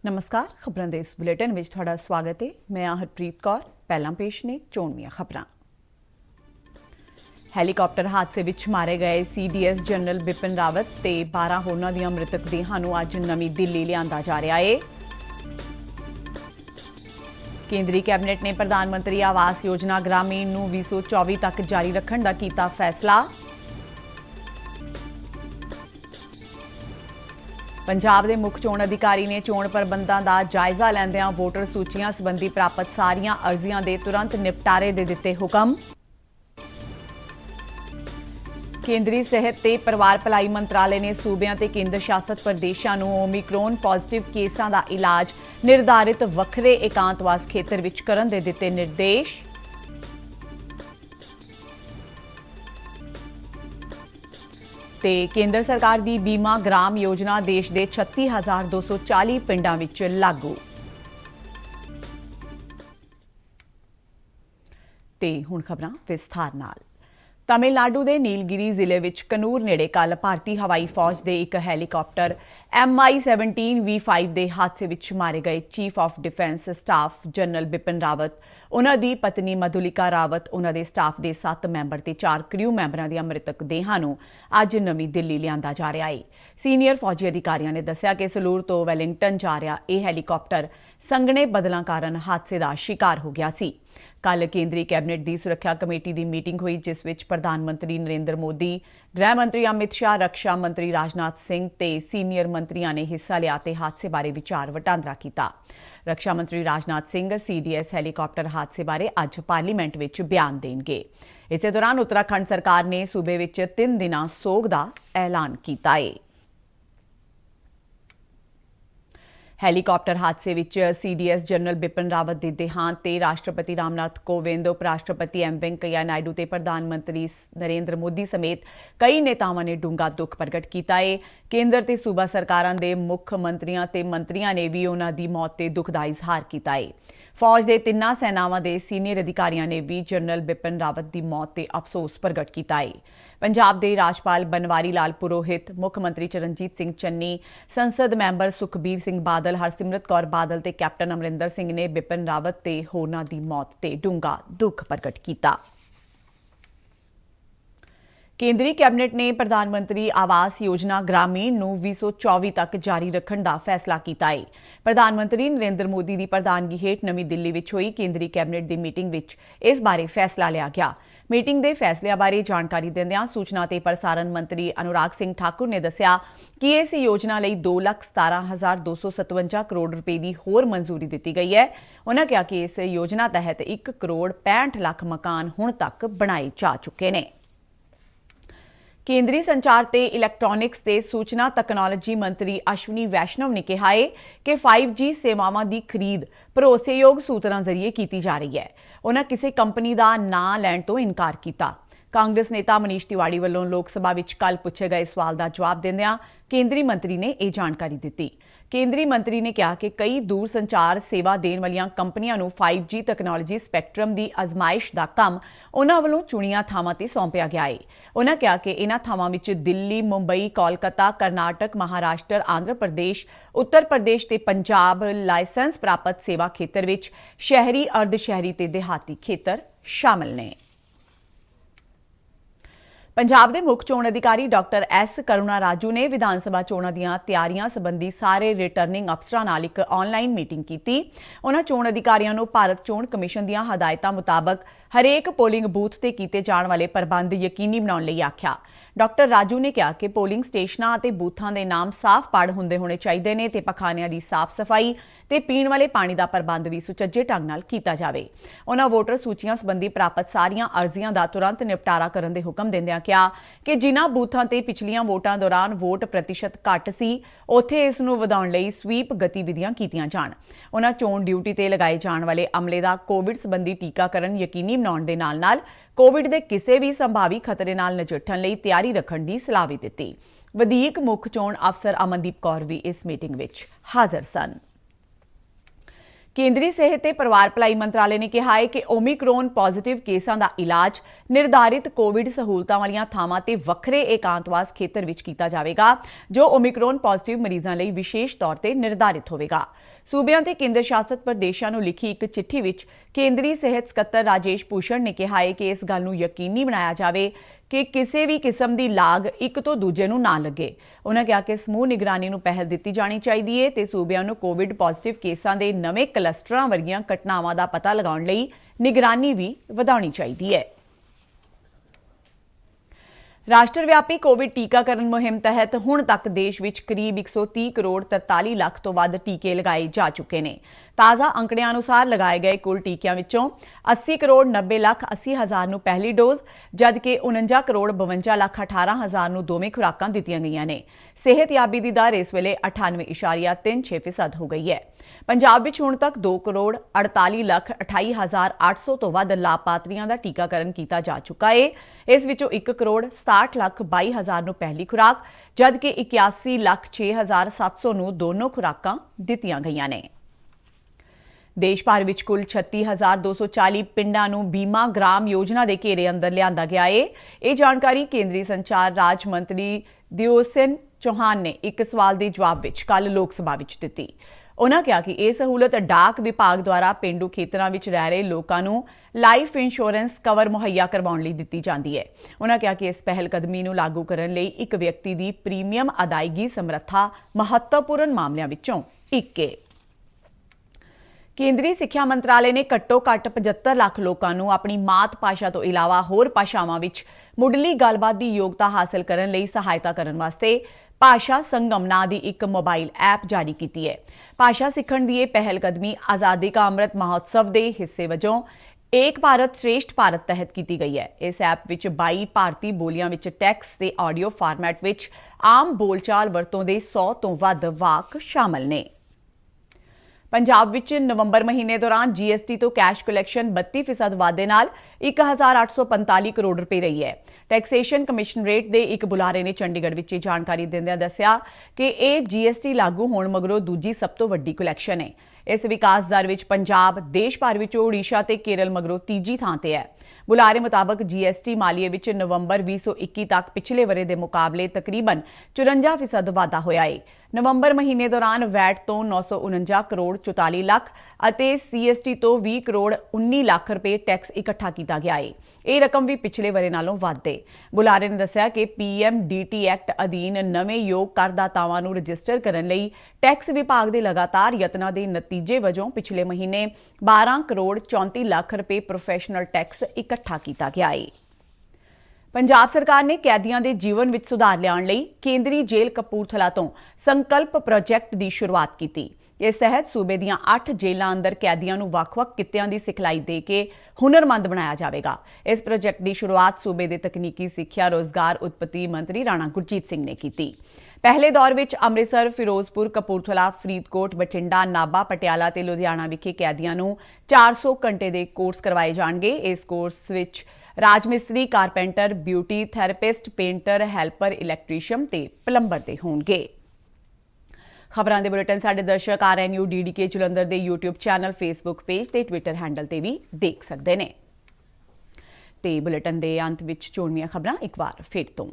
नमस्कार, खबरों के इस बुलेटिन में तुहाडा स्वागत है। मैं हरप्रीत कौर। पहला पेश ने चोणवीआं खबरां। हैलीकॉप्टर हादसे विच मारे गए CDS जनरल बिपिन रावत ते 12 होरनां दीआं मृतक देहां नूं अज नवीं दिल्ली लिआंदा जा रहा है। केंद्रीय कैबिनेट ने प्रधानमंत्री आवास योजना ग्रामीण नूं 2024 तक जारी रखण दा कीता फैसला। पंजाब के मुख चोण अधिकारी ने चोण प्रबंधां का जायजा लैंदिआं वोटर सूचियां संबंधी प्राप्त सारियां अर्जियां दे तुरंत निपटारे दे दिते हुकम। केंद्रीय सेहत ते परिवार भलाई मंत्रालय ने सूबियां ते केंद्र शासित प्रदेशां नूं ओमिक्रॉन पॉजिटिव केसां दा इलाज निर्धारित वखरे एकांतवास खेतर विच करन दे दिते निर्देश। ते केंद्र सरकार की बीमा ग्राम योजना देश के 36,240 पिंडां विच लागू। ते हुण खबरां विस्तार नाल। तमिलनाडु के नीलगिरी जिले विच कनूर नेड़े कल भारतीय हवाई फौज के एक हैलीकॉप्टर MI-17 V5 के हादसे विच मारे गए chief of defence staff general Bipin Rawat, उन्हां दी पत्नी मधुलिका रावत, उन्हां दे स्टाफ के 7 मैंबर ते 4 क्रू मैंबरां दीआं मृतक देहां नूं अज नवीं दिल्ली लिआंदा जा रहा है। सीनियर फौजी अधिकारियों ने दस्सिया कि सलूर तो वैलिंगटन जा रहा यह हैलीकॉप्टर संघने बदलों कारण हादसे का शिकार हो गया सी। कल केंद्रीय कैबिनेट की सुरक्षा कमेटी की मीटिंग हुई जिस विच प्रधानमंत्री नरेंद्र मोदी, गृह मंत्री अमित शाह, रक्षा मंत्री राजनाथ सिंह ते सीनियर मंत्रियों ने हिस्सा लिया ते हादसे बारे विचार वटांदरा किया। रक्षा मंत्री राजनाथ सिंह CDS हैलीकॉप्टर हादसे बारे अज पार्लीमेंट विच बयान देंगे। इस दौरान उत्तराखंड सरकार ने सूबे विच 3 दिनां सोग का ऐलान किया है। हैलीकॉप्टर हादसे विच CDS जनरल बिपिन रावत के देहांत ते राष्ट्रपति रामनाथ कोविंद, उपराष्ट्रपति M वेंकैया नायडू ते प्रधानमंत्री नरेंद्र मोदी समेत कई नेतावां ने डूंगा दुख प्रगट किया है। केंद्र ते सूबा सरकारां दे मुख मंत्रियां ते मंत्रियां ने भी उन्हां दी मौत ते दुख दा इजहार किया है। फौज के 3 सेनावां के सीनियर अधिकारियों ने भी जनरल बिपिन रावत की मौत ते अफसोस प्रगट किया है। पंजाब के राज्यपाल बनवारी लाल पुरोहित, मुख्यमंत्री चरणजीत सिंह चन्नी, संसद मैंबर सुखबीर सिंह बादल, हरसिमरत कौर बादल ते कैप्टन अमरिंदर सिंह ने बिपिन रावत ते होरनां दी मौत ते डूंगा दुख प्रगट किया। केंद्रीय कैबिनेट ने प्रधानमंत्री आवास योजना ग्रामीण नूं 2024 तक जारी रखण दा फैसला किया है। प्रधानमंत्री नरेंद्र मोदी की प्रधानगी हेठ नवीं दिल्ली विच होई केंद्रीय कैबिनेट की मीटिंग विच इस बारे फैसला लिया गया। मीटिंग के फैसलिਆਂ बारे जानकारी दिंदिआं सूचना ते प्रसारण मंत्री अनुराग सिंह ठाकुर ने दस्सिया कि इस योजना लई 2,17,257 करोड़ रुपए की होर मंजूरी दी गई है। उन्होंने कहा कि इस योजना तहत 1 करोड़ 65 लाख मकान हुण तक बनाए जा चुके हैं। केंद्रीय संचार ते इलैक्ट्रॉनिक्स ते सूचना तकनोलॉजी मंत्री अश्विनी वैष्णव ने कहा है कि 5G सेवावां की खरीद भरोसेयोग सूत्रां जरिए की जा रही है। उन्हें किसी कंपनी का नां लैण तो इनकार किया। कांग्रेस नेता मनीष तिवाड़ी वालों लोक सभा विच कल पूछे गए सवाल का जवाब देंदिआं केंद्रीय मंत्री ने यह जानकारी दी। केंद्रीय मंत्री ने कहा कि कई दूर संचार सेवा देने वाली कंपनियों नूं 5G तकनोलॉजी स्पैक्ट्रम की आजमाइश का काम उन्हां वालों चुनिया थावां ते सौंपिया गया है। उन्होंने कहा कि इन्हां थावां विच दिल्ली, मुंबई, कोलकाता, कर्नाटक, महाराष्ट्र, आंध्र प्रदेश, उत्तर प्रदेश ते पंजाब लाइसेंस प्राप्त सेवा खेतर विच शहरी, अर्ध शहरी ते देहाती खेतर शामिल ने। पंजाब के मुख चोण अधिकारी डॉक्टर S करुणा राजू ने विधानसभा चोणां दीआं तैयारियां संबंधी सारे रिटर्निंग अफसरां नाल एक ऑनलाइन मीटिंग की। उन्होंने चोण अधिकारियों को भारत चोण कमिशन दीआं हदायतां मुताबक हरेक पोलिंग बूथ ते कीते जाण वाले प्रबंध यकीनी बनाउण लई आख्या। डॉक्टर राजू ने कहा कि पोलिंग स्टेशनां ते बूथां दे नाम साफ पढ़ हुंदे होणे चाहीदे ने ते पखानिਆਂ ਦੀ साफ सफाई ते पीण वाले पानी का प्रबंध भी सुचੱਜੇ ढंग नाल कीता जावे। उन्होंने वोटर सूचियां संबंधी प्राप्त सारियां अर्जियां का तुरंत निपटारा करन दे हुकम दिंदिआं कहा कि जिन्हां बूथां ते पिछलियां वोटां दौरान वोट प्रतिशत घट सी उत्थे इस नूं वधाउण लई स्वीप गतिविधियां कीतियां जाण। उन्हां चोण ड्यूटी ते लगाए जाण वाले अमले दा कोविड संबंधी टीकाकरण यकीनी बनाउण दे नाल-नाल कोविड के किसी भी संभावी खतरे नाल नजिठण लई तैयारी रखण दी सलाह भी दित्ती। वधीक मुख चोण अफसर अमनदीप कौर भी इस मीटिंग विच हाज़र सन। केंद्रीय सेहत ते परिवार भलाई मंत्रालय ने कहा है कि ओमिक्रॉन पॉजिटिव केसां दा इलाज निर्धारित कोविड सहूलतां वालियां थावां ते वखरे एकांतवास खेतर विच कीता जावेगा जो ओमिक्रॉन पॉजिटिव मरीजां लई विशेष तौर ते निर्धारित होवेगा। ਸੂਬਿਆਂ ਤੇ ਕੇਂਦਰ ਸ਼ਾਸਤ ਪ੍ਰਦੇਸ਼ਾਂ ਨੂੰ ਲਿਖੀ ਇੱਕ ਚਿੱਠੀ ਵਿੱਚ ਕੇਂਦਰੀ ਸਿਹਤ ਸਕੱਤਰ ਰਾਜੇਸ਼ ਭੂਸ਼ਣ ਨੇ ਕਿਹਾ ਹੈ ਕਿ ਇਸ ਗੱਲ ਨੂੰ ਯਕੀਨੀ ਬਣਾਇਆ ਜਾਵੇ ਕਿ ਕਿਸੇ ਵੀ ਕਿਸਮ ਦੀ ਲਾਗ ਇੱਕ ਤੋਂ ਦੂਜੇ ਨੂੰ ਨਾ ਲੱਗੇ। ਉਨ੍ਹਾਂ ਕਿਹਾ ਕਿ ਸਮੂਹ ਨਿਗਰਾਨੀ ਨੂੰ ਪਹਿਲ ਦਿੱਤੀ ਜਾਣੀ ਚਾਹੀਦੀ ਹੈ ਤੇ ਸੂਬਿਆਂ ਨੂੰ ਕੋਵਿਡ ਪੋਜ਼ਿਟਿਵ ਕੇਸਾਂ ਦੇ ਨਵੇਂ ਕਲਸਟਰਾਂ ਵਰਗੀਆਂ ਘਟਨਾਵਾਂ ਦਾ ਪਤਾ ਲਗਾਉਣ ਲਈ ਨਿਗਰਾਨੀ ਵੀ ਵਧਾਉਣੀ ਚਾਹੀਦੀ ਹੈ। ਰਾਸ਼ਟਰ ਵਿਆਪੀ ਕੋਵਿਡ ਟੀਕਾਕਰਨ ਮੁਹਿੰਮ ਤਹਿਤ ਹੁਣ ਤੱਕ ਦੇਸ਼ ਵਿੱਚ ਕਰੀਬ 130 ਕਰੋੜ 43 ਲੱਖ ਤੋਂ ਵੱਧ ਟੀਕੇ ਲਗਾਏ ਜਾ ਚੁੱਕੇ ਨੇ। ਤਾਜ਼ਾ ਅੰਕੜਿਆਂ ਅਨੁਸਾਰ ਲਗਾਏ ਗਏ ਕੁੱਲ ਟੀਕਿਆਂ ਵਿੱਚੋਂ 80 ਕਰੋੜ 90 ਲੱਖ 80 ਹਜ਼ਾਰ ਨੂੰ ਪਹਿਲੀ ਡੋਜ਼, ਜਦਕਿ 49 ਕਰੋੜ 52 ਲੱਖ 18 ਹਜ਼ਾਰ ਨੂੰ ਦੋਵੇਂ ਖੁਰਾਕਾਂ ਦਿੱਤੀਆਂ ਗਈਆਂ ਨੇ। ਸਿਹਤਯਾਬੀ ਦੀ ਦਰ ਇਸ ਵੇਲੇ 98.36% ਹੋ ਗਈ ਹੈ। ਪੰਜਾਬ ਵਿੱਚ ਹੁਣ ਤੱਕ 2 ਕਰੋੜ 48 ਲੱਖ 28 ਹਜ਼ਾਰ 800 ਤੋਂ ਵੱਧ ਲਾਭਪਾਤਰੀਆਂ ਦਾ ਟੀਕਾਕਰਨ ਕੀਤਾ ਜਾ ਚੁੱਕਾ ਹੈ। ਇਸ ਵਿੱਚੋਂ 1 ਕਰੋੜ 67 ਲੱਖ 22 ਹਜ਼ਾਰ ਨੂੰ ਪਹਿਲੀ ਖੁਰਾਕ, ਜਦਕਿ 81 ਲੱਖ 6 ਹਜ਼ਾਰ 700 ਨੂੰ ਦੋਨੋਂ ਖੁਰਾਕਾਂ ਦਿੱਤੀਆਂ ਗਈਆਂ ਨੇ। ਦੇਸ਼ ਭਰ ਵਿੱਚ ਕੁੱਲ 36,240 ਪਿੰਡਾਂ ਨੂੰ ਬੀਮਾ ਗ੍ਰਾਮ ਯੋਜਨਾ ਦੇ ਘੇਰੇ ਅੰਦਰ ਲਿਆਂਦਾ ਗਿਆ ਹੈ। ਇਹ ਜਾਣਕਾਰੀ ਕੇਂਦਰੀ ਸੰਚਾਰ ਰਾਜ ਮੰਤਰੀ ਦਿਓਸਨ ਚੌਹਾਨ ਨੇ ਇੱਕ ਸਵਾਲ ਦੇ ਜਵਾਬ ਵਿੱਚ ਕੱਲ੍ਹ ਲੋਕ ਸਭਾ ਵਿੱਚ ਦਿੱਤੀ। ਉਨ੍ਹਾਂ ਕਿਹਾ ਕਿ ਇਹ ਸਹੂਲਤ ਡਾਕ ਵਿਭਾਗ ਦੁਆਰਾ ਪੇਂਡੂ ਖੇਤਰਾਂ ਵਿੱਚ ਰਹਿ ਰਹੇ ਲੋਕਾਂ ਨੂੰ ਲਾਈਫ ਇੰਸ਼ੋਰੈਂਸ ਕਵਰ ਮੁਹੱਈਆ ਕਰਵਾਉਣ ਲਈ ਦਿੱਤੀ ਜਾਂਦੀ ਹੈ। ਉਨ੍ਹਾਂ ਕਿਹਾ ਕਿ ਇਸ ਪਹਿਲ ਕਦਮੀ ਨੂੰ ਲਾਗੂ ਕਰਨ ਲਈ ਇੱਕ ਵਿਅਕਤੀ ਦੀ ਪ੍ਰੀਮੀਅਮ ਅਦਾਇਗੀ ਸਮਰੱਥਾ ਮਹੱਤਵਪੂਰਨ ਮਾਮਲਿਆਂ ਵਿੱਚੋਂ ਇੱਕ ਹੈ। ਕੇਂਦਰੀ ਸਿੱਖਿਆ ਮੰਤਰਾਲੇ ਨੇ ਘੱਟੋ-ਘੱਟ 75 ਲੱਖ ਲੋਕਾਂ ਨੂੰ ਆਪਣੀ ਮਾਤ ਭਾਸ਼ਾ ਤੋਂ ਇਲਾਵਾ ਹੋਰ ਭਾਸ਼ਾਵਾਂ ਵਿੱਚ ਮੁੱਢਲੀ ਗੱਲਬਾਤ ਦੀ ਯੋਗਤਾ ਹਾਸਲ ਕਰਨ ਲਈ ਸਹਾਇਤਾ ਕਰਨ ਵਾਸਤੇ ਭਾਸ਼ਾ ਸੰਗਮ ਨਾਂ ਦੀ ਇੱਕ ਮੋਬਾਈਲ ਐਪ ਜਾਰੀ ਕੀਤੀ ਹੈ। ਭਾਸ਼ਾ ਸਿੱਖਣ ਦੀ ਇਹ ਪਹਿਲ ਕਦਮੀ ਆਜ਼ਾਦੀ ਕਾ ਅੰਮ੍ਰਿਤ ਮਹੋਤਸਵ ਦੇ ਹਿੱਸੇ ਵਜੋਂ ਏਕ ਭਾਰਤ ਸ਼੍ਰੇਸ਼ਠ ਭਾਰਤ ਤਹਿਤ ਕੀਤੀ ਗਈ ਹੈ। ਇਸ ਐਪ ਵਿੱਚ 22 ਭਾਰਤੀ ਬੋਲੀਆਂ ਵਿੱਚ ਟੈਕਸਟ ਤੇ ਆਡੀਓ ਫਾਰਮੈਟ ਵਿੱਚ ਆਮ ਬੋਲਚਾਲ ਵਰਤੋਂ ਦੇ 100 ਤੋਂ ਵੱਧ ਵਾਕ ਸ਼ਾਮਲ ਨੇ। ਪੰਜਾਬ ਵਿੱਚ ਨਵੰਬਰ ਮਹੀਨੇ ਦੌਰਾਨ GST ਤੋਂ ਕੈਸ਼ ਕਲੈਕਸ਼ਨ 32% ਵਾਧੇ ਨਾਲ 1845 ਕਰੋੜ ਰੁਪਏ ਰਹੀ ਹੈ। ਟੈਕਸੇਸ਼ਨ ਕਮਿਸ਼ਨਰੇਟ ਦੇ ਇੱਕ ਬੁਲਾਰੇ ਨੇ ਚੰਡੀਗੜ੍ਹ ਵਿੱਚ ਇਹ ਜਾਣਕਾਰੀ ਦਿੰਦਿਆਂ ਦੱਸਿਆ ਕਿ ਇਹ GST ਲਾਗੂ ਹੋਣ ਮਗਰੋਂ ਦੂਜੀ ਸਭ ਤੋਂ ਵੱਡੀ ਕਲੈਕਸ਼ਨ ਹੈ। ਇਸ ਵਿਕਾਸ ਦਰ ਵਿੱਚ ਪੰਜਾਬ ਦੇਸ਼ ਭਰ ਵਿੱਚੋਂ ਓਡੀਸ਼ਾ ਤੇ ਕੇਰਲ ਮਗਰੋਂ ਤੀਜੀ ਥਾਂ ਤੇ ਹੈ। ਬੁਲਾਰੇ ਮੁਤਾਬਕ GST ਮਾਲੀਏ ਵਿੱਚ ਨਵੰਬਰ 2021 ਤੱਕ ਪਿਛਲੇ ਵਰੇ ਦੇ ਮੁਕਾਬਲੇ ਤਕਰੀਬਨ 54% ਵਾਧਾ ਹੋਇਆ ਹੈ। ਨਵੰਬਰ ਮਹੀਨੇ ਦੌਰਾਨ ਵੈਟ ਤੋਂ 949 ਕਰੋੜ 44 ਲੱਖ ਅਤੇ CST ਤੋਂ 20 ਕਰੋੜ 19 ਲੱਖ ਰੁਪਏ ਟੈਕਸ ਇਕੱਠਾ ਕੀਤਾ ਗਿਆ ਹੈ। ਇਹ ਰਕਮ ਵੀ ਪਿਛਲੇ ਵਰੇ ਨਾਲੋਂ ਵੱਧ ਹੈ। ਬੁਲਾਰੇ ਨੇ ਦੱਸਿਆ ਕਿ PMDT ਐਕਟ ਅਧੀਨ ਨਵੇਂ ਯੋਗ ਕਰਦਾਤਾਵਾਂ ਨੂੰ ਰਜਿਸਟਰ ਕਰਨ ਲਈ ਟੈਕਸ ਵਿਭਾਗ ਦੇ ਲਗਾਤਾਰ ਯਤਨਾਂ ਦੇ ਨਤੀਜੇ ਵਜੋਂ ਪਿਛਲੇ ਮਹੀਨੇ 12 ਕਰੋੜ 34 ਲੱਖ ਰੁਪਏ ਪ੍ਰੋਫੈਸ਼ਨਲ ਟੈਕਸ ਇਕੱਠਾ ਕੀਤਾ ਗਿਆ ਹੈ। ਪੰਜਾਬ ਸਰਕਾਰ ਨੇ ਕੈਦੀਆਂ ਦੇ ਜੀਵਨ ਵਿੱਚ ਸੁਧਾਰ ਲਿਆਉਣ ਲਈ ਕੇਂਦਰੀ ਜੇਲ੍ਹ ਕਪੂਰਥਲਾ ਤੋਂ ਸੰਕਲਪ ਪ੍ਰੋਜੈਕਟ ਦੀ ਸ਼ੁਰੂਆਤ ਕੀਤੀ। ਇਸ ਤਹਿਤ ਸੂਬੇ ਦੀਆਂ 8 ਜੇਲ੍ਹਾਂ ਅੰਦਰ ਕੈਦੀਆਂ ਨੂੰ ਵੱਖ-ਵੱਖ ਕਿੱਤਿਆਂ ਦੀ ਸਿਖਲਾਈ ਦੇ ਕੇ ਹੁਨਰਮੰਦ ਬਣਾਇਆ ਜਾਵੇਗਾ। ਇਸ ਪ੍ਰੋਜੈਕਟ ਦੀ ਸ਼ੁਰੂਆਤ ਸੂਬੇ ਦੇ ਤਕਨੀਕੀ ਸਿੱਖਿਆ ਰੋਜ਼ਗਾਰ ਉਤਪਤੀ ਮੰਤਰੀ ਰਾਣਾ ਗੁਰਜੀਤ ਸਿੰਘ ਨੇ ਕੀਤੀ। ਪਹਿਲੇ ਦੌਰ ਵਿੱਚ ਅੰਮ੍ਰਿਤਸਰ, ਫਿਰੋਜ਼ਪੁਰ, ਕਪੂਰਥਲਾ, ਫਰੀਦਕੋਟ, ਬਠਿੰਡਾ, ਨਾਭਾ, ਪਟਿਆਲਾ ਤੇ ਲੁਧਿਆਣਾ ਵਿਖੇ ਕੈਦੀਆਂ ਨੂੰ 400 ਘੰਟੇ ਦੇ ਕੋਰਸ ਕਰਵਾਏ ਜਾਣਗੇ। ਇਸ ਕੋਰਸ ਵਿੱਚ ਰਾਜ ਮਿਸਤਰੀ, carpenter, beauty therapist, painter, helper, electrician ਤੇ ਪਲੰਬਰ ਦੇ ਹੋਣਗੇ। ਖਬਰਾਂ ਦੇ ਬੁਲੇਟਿਨ ਸਾਡੇ ਦਰਸ਼ਕ RNU DDK ਜਲੰਧਰ ਦੇ YouTube ਚੈਨਲ, Facebook ਪੇਜ ਤੇ Twitter ਹੈਂਡਲ ਤੇ ਵੀ ਦੇਖ ਸਕਦੇ ਨੇ। ਤੇ ਬੁਲੇਟਿਨ ਦੇ ਅੰਤ ਵਿੱਚ ਚੋਣਵੀਆਂ ਖਬਰਾਂ ਇੱਕ ਵਾਰ ਫਿਰ ਤੋਂ।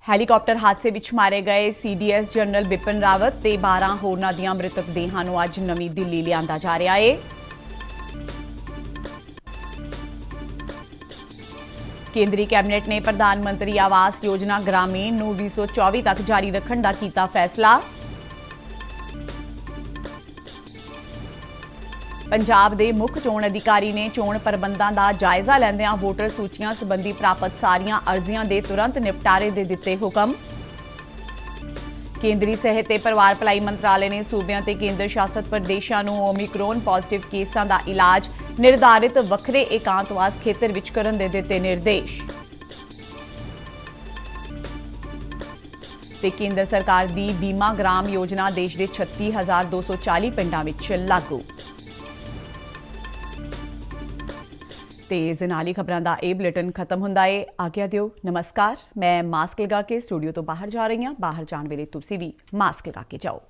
ਹੈਲੀਕਾਪਟਰ ਹਾਦਸੇ ਵਿੱਚ ਮਾਰੇ ਗਏ CDS ਜਨਰਲ ਬਿਪਿਨ ਰਾਵਤ ਤੇ 12 ਹੋਰਨਾਂ ਦੀਆਂ ਮ੍ਰਿਤਕ ਦੇਹਾਂ ਨੂੰ ਅੱਜ ਨਵੀਂ ਦਿੱਲੀ ਲਿਆਂਦਾ ਜਾ ਰਿਹਾ ਹੈ। ਕੇਂਦਰੀ ਕੈਬਨਿਟ ਨੇ ਪ੍ਰਧਾਨ ਮੰਤਰੀ ਆਵਾਸ ਯੋਜਨਾ ਗ੍ਰਾਮੀਣ ਨੂੰ 2024 ਤੱਕ ਜਾਰੀ ਰੱਖਣ ਦਾ ਕੀਤਾ ਫੈਸਲਾ। ਪੰਜਾਬ ਦੇ ਮੁੱਖ ਚੋਣ ਅਧਿਕਾਰੀ ਨੇ ਚੋਣ ਪ੍ਰਬੰਧਾਂ ਦਾ ਜਾਇਜ਼ਾ ਲੈਂਦਿਆਂ ਵੋਟਰ ਸੂਚੀਆਂ ਸੰਬੰਧੀ ਪ੍ਰਾਪਤ ਸਾਰੀਆਂ ਅਰਜ਼ੀਆਂ ਦੇ ਤੁਰੰਤ ਨਿਪਟਾਰੇ ਦੇ ਦਿੱਤੇ ਹੁਕਮ। ਕੇਂਦਰੀ ਸਿਹਤ ਤੇ ਪਰਿਵਾਰ ਭਲਾਈ ਮੰਤਰਾਲੇ ਨੇ ਸੂਬਿਆਂ ਤੇ ਕੇਂਦਰ ਸ਼ਾਸਤ ਪ੍ਰਦੇਸ਼ਾਂ ਨੂੰ ਓਮਿਕਰੋਨ ਪੋਜ਼ਿਟਿਵ ਕੇਸਾਂ ਦਾ ਇਲਾਜ ਨਿਰਧਾਰਿਤ ਵੱਖਰੇ ਇਕਾਂਤਵਾਸ ਖੇਤਰ ਵਿੱਚ ਕਰਨ ਦੇ ਦਿੱਤੇ ਨਿਰਦੇਸ਼। ਤੇ ਕੇਂਦਰ ਸਰਕਾਰ ਦੀ ਬੀਮਾ ਗ੍ਰਾਮ ਯੋਜਨਾ ਦੇਸ਼ ਦੇ 36,240 ਪਿੰਡਾਂ ਵਿੱਚ ਲਾਗੂ। ਤੇ ਇਸ ਨਾਲ ਹੀ ਖਬਰਾਂ ਦਾ ਇਹ ਬੁਲੇਟਿਨ ਖਤਮ ਹੁੰਦਾ ਹੈ। ਆਗਿਆ ਦਿਓ, ਨਮਸਕਾਰ। ਮੈਂ ਮਾਸਕ ਲਗਾ ਕੇ ਸਟੂਡੀਓ ਤੋਂ ਬਾਹਰ ਜਾ ਰਹੀ ਹਾਂ। ਬਾਹਰ ਜਾਣ ਵੇਲੇ ਤੁਸੀਂ ਵੀ ਮਾਸਕ ਲਗਾ ਕੇ ਜਾਓ।